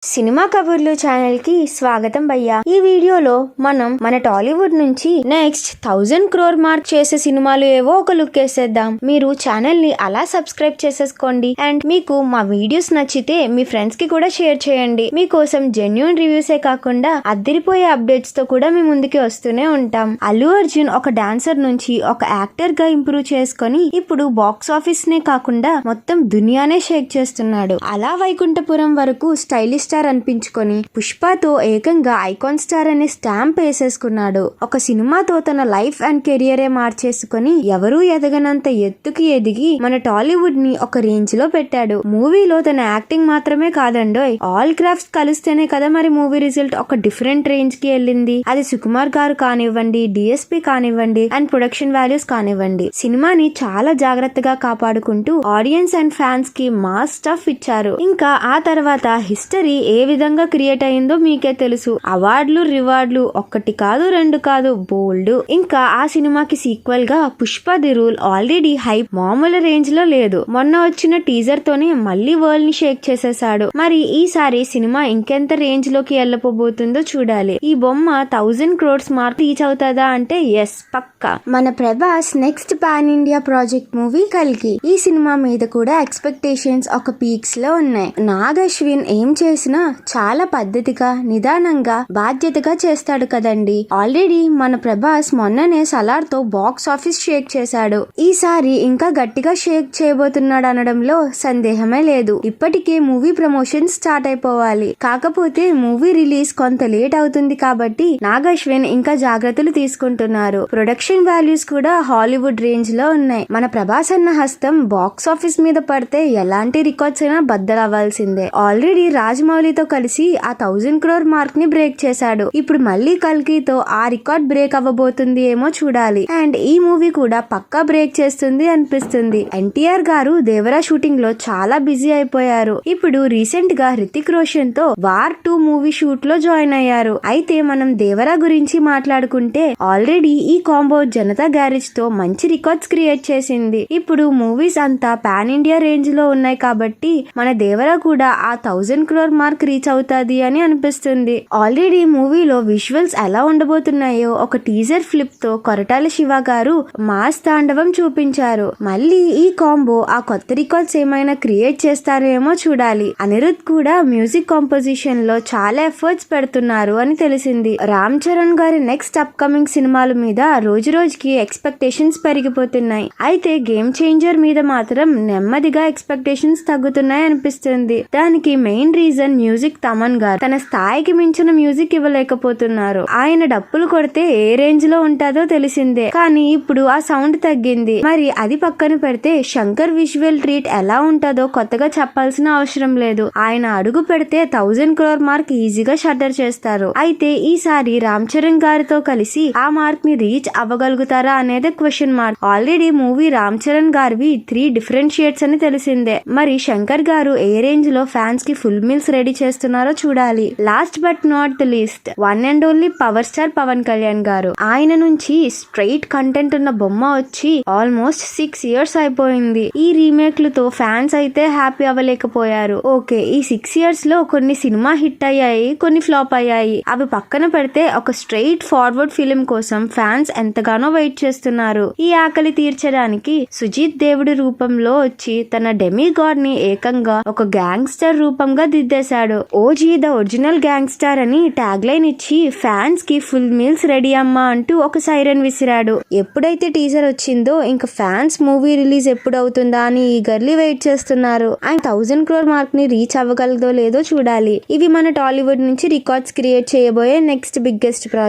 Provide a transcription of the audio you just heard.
Cinema కబుర్లు channel కి స్వాగతం భయ్యా. ఈ వీడియోలో మనం మన టాలీవుడ్ నుంచి నెక్స్ట్ 1000 crore మార్క్ చేసే సినిమాలు ఏవో ఒక లుక్ వేసేద్దాం. మీరు ఛానల్ ని అలా సబ్స్క్రైబ్ చేసేసుకోండి. అండ్ మీకు మా వీడియోస్ నచ్చితే మీ ఫ్రెండ్స్ కి కూడా షేర్ చేయండి. మీకోసం జెన్యూన్ రివ్యూసే కాకుండా అద్దరిపోయే అప్డేట్స్ తో కూడా మీ ముందుకి వస్తూనే ఉంటాం. అల్లు అర్జున్ ఒక డాన్సర్ నుంచి ఒక యాక్టర్ గా ఇంప్రూవ్ చేసుకొని ఇప్పుడు బాక్స్ ఆఫీస్ నే కాకుండా మొత్తం దునియానే షేక్ చేస్తున్నాడు. అలా వైకుంఠపురం వరకు స్టైలిష్ స్టార్ అనిపించుకొని పుష్పతో ఏకంగా ఐకాన్ స్టార్ అనే స్టాంప్ వేసేసుకున్నాడు. ఒక సినిమాతో తన లైఫ్ అండ్ కెరియరే మార్చేసుకొని ఎవరూ ఎదగనంత ఎత్తుకి ఎదిగి మన టాలీవుడ్ ని ఒక రేంజ్ లో పెట్టాడు. మూవీలో తన యాక్టింగ్ మాత్రమే కాదండోయ్, ఆల్ క్రాఫ్ట్స్ కలిస్తేనే కదా మరి మూవీ రిజల్ట్ ఒక డిఫరెంట్ రేంజ్ కి వెళ్ళింది. అది సుకుమార్ గారు కానివ్వండి, డిఎస్పీ కానివ్వండి, అండ్ ప్రొడక్షన్ వాల్యూస్ కానివ్వండి, సినిమాని చాలా జాగ్రత్తగా కాపాడుకుంటూ ఆడియన్స్ అండ్ ఫ్యాన్స్ కి మాస్ స్టఫ్ ఇచ్చారు. ఇంకా ఆ తర్వాత హిస్టరీ ఏ విధంగా క్రియేట్ అయిందో మీకే తెలుసు. అవార్డులు రివార్డులు ఒక్కటి కాదు రెండు కాదు బోల్డ్. ఇంకా ఆ సినిమాకి సీక్వెల్ గా Pushpa the rule already hype మామూలు రేంజ్ లో లేదు. మొన్న వచ్చిన టీజర్ తోనే మళ్ళీ వరల్డ్ ని షేక్ చేసేసాడు. మరి ఈసారి సినిమా ఇంకెంత రేంజ్ లోకి వెళ్ళపోబోతుందో చూడాలి. ఈ బొమ్మ 1000 crores మార్క్ రీచ్ అవుతుందా అంటే ఎస్ పక్కా. మన Prabhas next pan India project movie కల్కి. ఈ సినిమా మీద కూడా ఎక్స్పెక్టేషన్స్ ఒక పీక్స్ లో ఉన్నాయి. నాగ్ అశ్విన్ ఏం చేసినా చాలా పద్ధతిగా నిదానంగా బాధ్యతగా చేస్తాడు కదండి. ఆల్రెడీ మన ప్రభాస్ మొన్ననే సలార్ తో బాక్స్ ఆఫీస్ షేక్ చేశాడు. ఈసారి ఇంకా గట్టిగా షేక్ చేయబోతున్నాడు అనడంలో సందేహమే లేదు. ఇప్పటికే మూవీ ప్రమోషన్ స్టార్ట్ అయిపోవాలి. కాకపోతే మూవీ రిలీజ్ కొంత లేట్ అవుతుంది కాబట్టి నాగ్ అశ్విన్ ఇంకా జాగ్రత్తలు తీసుకుంటున్నారు. ప్రొడక్షన్ వాల్యూస్ కూడా హాలీవుడ్ రేంజ్ లో ఉన్నాయి. మన ప్రభాస్ అన్న హస్తం బాక్స్ ఆఫీస్ మీద పడితే ఎలాంటి రికార్డ్స్ అయినా బద్దలవ్వాల్సిందే. ఆల్రెడీ రాజమౌళితో కలిసి ఆ 1000 crore మార్క్ ని బ్రేక్ చేశాడు. ఇప్పుడు మళ్ళీ కల్కితో ఆ రికార్డ్ బ్రేక్ అవ్వబోతుంది ఏమో చూడాలి. అండ్ ఈ మూవీ కూడా పక్కా బ్రేక్ చేస్తుంది అనిపిస్తుంది. ఎన్టీఆర్ గారు దేవరా షూటింగ్ లో చాలా బిజీ అయిపోయారు. ఇప్పుడు రీసెంట్ గా హృతిక్ రోషన్ తో వార్ 2 మూవీ షూట్ లో జాయిన్ అయ్యారు. అయితే మనం దేవరా గురించి మాట్లాడుకుంటే ఆల్రెడీ ఈ కాంబో జనతా గ్యారేజ్ తో మంచి రికార్డ్స్ క్రియేట్ చేసింది. ఇప్పుడు మూవీస్ అంతా పాన్ ఇండియా రేంజ్ లో ఉన్నాయి కాబట్టి మన దేవరా కూడా ఆ 1000 crore మార్క్ రీచ్ అవుతాది అని అనిపిస్తుంది. ఆల్రెడీ మూవీలో విజువల్స్ ఎలా ఉండబోతున్నాయో ఒక టీజర్ ఫ్లిప్ తో కొరటాల శివ గారు మాస్ తాండవం చూపించారు. మళ్ళీ ఈ కాంబో ఆ కొత్త రికార్డ్స్ ఏమైనా క్రియేట్ చేస్తారేమో చూడాలి. అనిరుద్ కూడా మ్యూజిక్ కాంపోజిషన్ లో చాలా ఎఫర్ట్స్ పెడుతున్నారు అని తెలిసింది. రామ్ చరణ్ గారి నెక్స్ట్ అప్ కమింగ్ సినిమాల మీద రోజు రోజుకి ఎక్స్పెక్టేషన్స్ పెరిగిపోతున్నాయి. అయితే గేమ్ చేంజర్ మీద మాత్రం నెమ్మదిగా ఎక్స్పెక్టేషన్స్ తగ్గుతున్నాయి అనిపిస్తుంది. దానికి మెయిన్ రీజన్ మ్యూజిక్. తమన్ గారు తన స్థాయికి మించిన మ్యూజిక్ ఇవ్వలేకపోతున్నారు. ఆయన డప్పులు కొడితే ఏ రేంజ్ లో ఉంటుందో తెలిసిందే, కానీ ఇప్పుడు ఆ సౌండ్ తగ్గింది. మరి అది పక్కన పెడితే శంకర్ విజువల్ ట్రీట్ ఎలా ఉంటుందో కొత్తగా చెప్పాల్సిన అవసరం లేదు. ఆయన అడుగు పెడితే 1000 crore మార్క్ ఈజీగా షట్టర్ చేస్తారు. అయితే ఈసారి రామ్ చరణ్ గారితో కలిసి ఆ మార్క్ ని రీచ్ అవ్వగలుగుతారా అనేది question mark. Already movie Ram Charan గారివి 3 డిఫరెంట్ షేడ్స్ అని తెలిసిందే. మరి శంకర్ గారు ఏ రేంజ్ లో ఫ్యాన్స్ కి ఫుల్ మీల్స్ రెడీ చేస్తున్నారో చూడాలి. Last but not the least one and only power star Pawan Kalyan గారు. ఆయన నుంచి స్ట్రైట్ కంటెంట్ ఉన్న బొమ్మ వచ్చి ఆల్మోస్ట్ 6 years అయిపోయింది. ఈ రీమేక్లతో ఫ్యాన్స్ అయితే హ్యాపీ అవ్వలేకపోయారు. ఓకే, ఈ 6 years లో కొన్ని సినిమా హిట్ అయ్యాయి, కొన్ని ఫ్లాప్ అయ్యాయి. అవి పక్కన పెడితే ఒక స్ట్రైట్ ఫార్వర్డ్ ఫిలిం కోసం ఫ్యాన్స్ ఎంతగానో వెయిట్ చేస్తున్నారు. ఈ ఆకలి తీర్చడానికి సుజిత్ దేవుడి రూపంలో వచ్చి తన డెమీ గాడ్ ని ఏకంగా ఒక గ్యాంగ్స్టర్ రూపంగా దిద్దేశాడు. ఓజీ ద ఒరిజినల్ గ్యాంగ్స్టర్ అని ట్యాగ్ లైన్ ఇచ్చి ఫ్యాన్స్ కి ఫుల్ మీల్స్ రెడీ అమ్మా అంటూ ఒక సైరన్ విసిరాడు. ఎప్పుడైతే టీజర్ వచ్చిందో ఇంకా ఫ్యాన్స్ మూవీ రిలీజ్ ఎప్పుడు అవుతుందా అని ఈగర్లీ వెయిట్ చేస్తున్నారు. ఆయన 1000 crore మార్క్ ని రీచ్ అవ్వగలదో లేదో చూడాలి. ఇవి మన టాలీవుడ్ నుంచి రికార్డ్స్ క్రియేట్ చేయబోయే నెక్స్ట్ బిగ్గెస్ట్ ప్రాజెక్ట్.